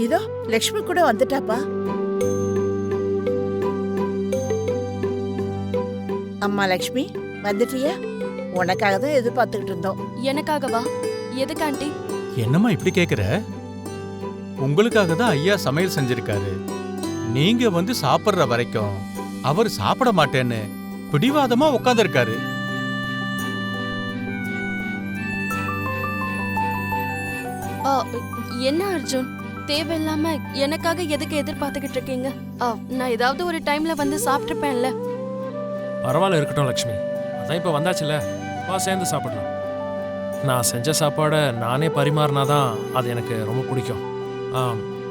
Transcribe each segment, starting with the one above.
இதோ லக்ஷ்மி கூட வந்துட்டாப்பா. அம்மா லக்ஷ்மி வந்துட்டியா? உனக்காக தான் எதிர்பார்த்துக்கிட்டு இருந்தோம். எனக்காகவா? எதுக்கு ஆண்டி? என்னம்மா இப்படி கேக்குற? உங்களுக்காக தான் ஐயா சமையல் செஞ்சிருக்காரு. நீங்க வந்து சாப்பிடுற வரைக்கும் அவர் சாப்பிட மாட்டேன்னு பிடிவாதமா உட்கார்ந்திருக்காரு. என்ன அர்ஜுன், தேவையில்லாம எனக்காக எதுக்கு எதிர்பார்த்துக்கிட்டு இருக்கீங்க? நான் ஏதாவது ஒரு டைம்ல வந்து சாப்பிட்டுப்பேன்ல. பரவாயில்ல, இருக்கட்டும் லக்ஷ்மி. அதான் இப்ப வந்தாச்சுல, வா சேர்ந்து சாப்பிடலாம். நான் செஞ்ச சாப்பாடை நானே பரிமாறினாதான் அது எனக்கு ரொம்ப பிடிக்கும்.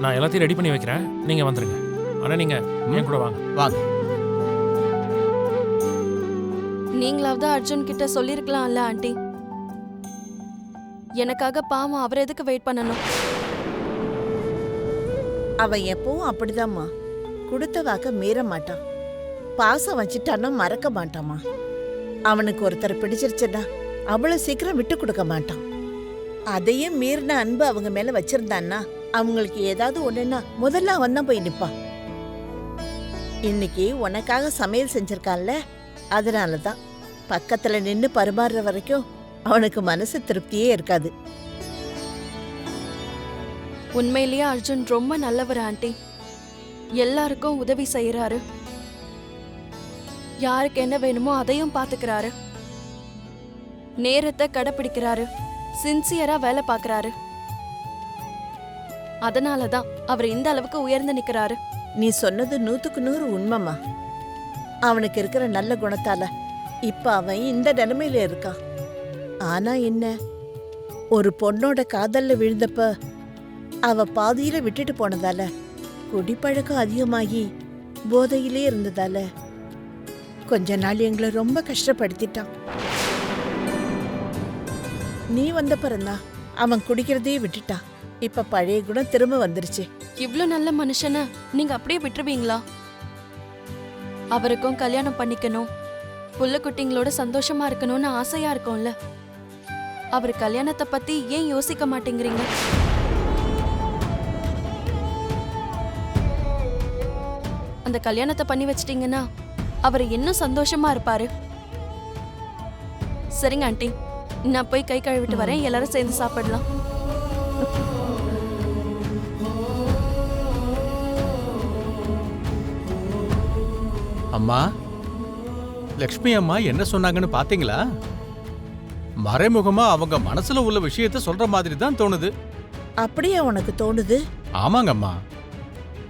நான் எல்லாத்தையும் ரெடி பண்ணி வைக்கிறேன், நீங்க வந்துருங்க. ஆனா நீங்க என் கூட வாங்க. வாங்க. நீங்களாவது அர்ஜுன் கிட்ட சொல்லிருக்கலாம்ல ஆண்டி. எனக்காக பாவம் அவர் எதுக்கு வெயிட் பண்ணணும்? அவன் எப்பவும் அப்படிதாம்மா. கொடுத்த வாக்க மீற மாட்டான். பாசம் வச்சுட்டான்னா மறக்க மாட்டாமா. அவனுக்கு ஒருத்தர் பிடிச்சிருச்சுன்னா அவ்வளவு சீக்கிரம் விட்டு கொடுக்க மாட்டான். அதையும் மீறின அன்பு அவங்க மேல வச்சிருந்தான்னா அவங்களுக்கு ஏதாவது ஒண்ணுன்னா முதல்ல அவன் தான் போய் நிப்பான். இன்னைக்கு உனக்காக சமையல் செஞ்சிருக்கான்ல, அதனாலதான் பக்கத்துல நின்னு பரிமாறுற வரைக்கும் அவனுக்கு மனசு திருப்தியே இருக்காது. உண்மையிலேயே அர்ஜுன் ரொம்ப நல்லவர் ஆண்டி. எல்லாருக்கும் உதவி செய்யறாரு. யாருக்கு என்ன வேணுமோ அதையும் பாத்துக்கிறாரு. நேரத்தை கடைபிடிக்கிறாரு. சின்சியரா வேலை பாக்குறாரு. அதனாலதான் அவர் இந்த அளவுக்கு உயர்ந்து நிக்கிறாரு. நீ சொன்னது 100க்கு 100 உண்மைமா. அவனுக்கு இருக்கிற நல்ல குணத்தால இப்ப அவன் இந்த நிலைமையில இருக்கான். ஆனா என்ன, ஒரு பொண்ணோட காதல்ல விழுந்தப்ப அவ பாதியில விட்டுட்டு போனதால, குடிப்பழக்கம் அதிகமாகி போதையிலே இருந்ததால கொஞ்ச நாள் எங்களை ரொம்ப கஷ்டப்படுத்திட்டான். நீ வந்த பிறந்தா அவன் குடிக்கிறதையே விட்டுட்டான். இப்ப பழைய குணம் திரும்ப வந்துருச்சு. இவ்ளோ நல்ல மனுஷனை நீங்க அப்படியே விட்டுருவீங்களா? அவருக்கும் கல்யாணம் பண்ணிக்கணும், புள்ள குட்டிங்களோட சந்தோஷமா இருக்கணும்னு ஆசையா இருக்கும்ல. அவர் கல்யாணத்தை பத்தி ஏன் யோசிக்க மாட்டேங்கிறீங்க? அந்த கல்யாணத்தை பண்ணி வச்சிட்டீங்கன்னா அவர் இன்னும் சந்தோஷமா இருப்பாரு. சரிங்க ஆண்டி, நான் போய் கை கழுவிட்டு வரேன். எல்லாரும் சேர்ந்து சாப்பிடலாம். அம்மா, லக்ஷ்மி அம்மா என்ன சொன்னாங்கன்னு பாத்தீங்களா? மறைமுகமா அவங்க மனசுல உள்ள விஷயத்த சொல்ற மாதிரி தான் தோணுது. அப்படியே உனக்கு தோணுது? ஆமாங்கம்மா,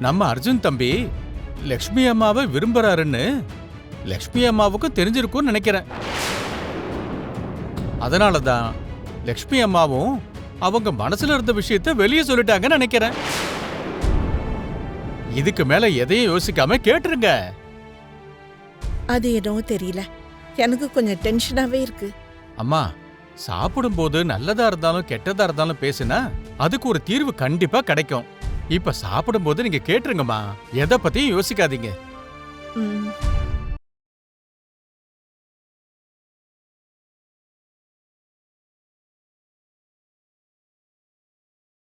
நம்ம அர்ஜுன் தம்பி லக்ஷ்மி அம்மாவை விரும்புறாருன்னு லக்ஷ்மி அம்மாவுக்கு தெரிஞ்சிருக்கும்னு நினைக்கிறேன். அதனாலதான் லக்ஷ்மி அம்மாவும் அவங்க மனசுல இருந்த விஷயத்த வெளியே சொல்லிட்டாங்கன்னு நினைக்கிறேன். இதுக்கு மேல எதையும் யோசிக்காம கேட்டுருங்க. அது என்னவோ தெரியல, எனக்கு கொஞ்சம் டென்ஷனாவே இருக்கு. அம்மா, சாப்பிடும்போது நல்லதா இருந்தாலும் கெட்டதா இருந்தாலும் பேசுனா அதுக்கு ஒரு தீர்வு கண்டிப்பா கிடைக்கும். இப்ப சாப்பிடும்போது நீங்க கேட்டுருங்கம்மா, எதை பத்தியும் யோசிக்காதீங்க.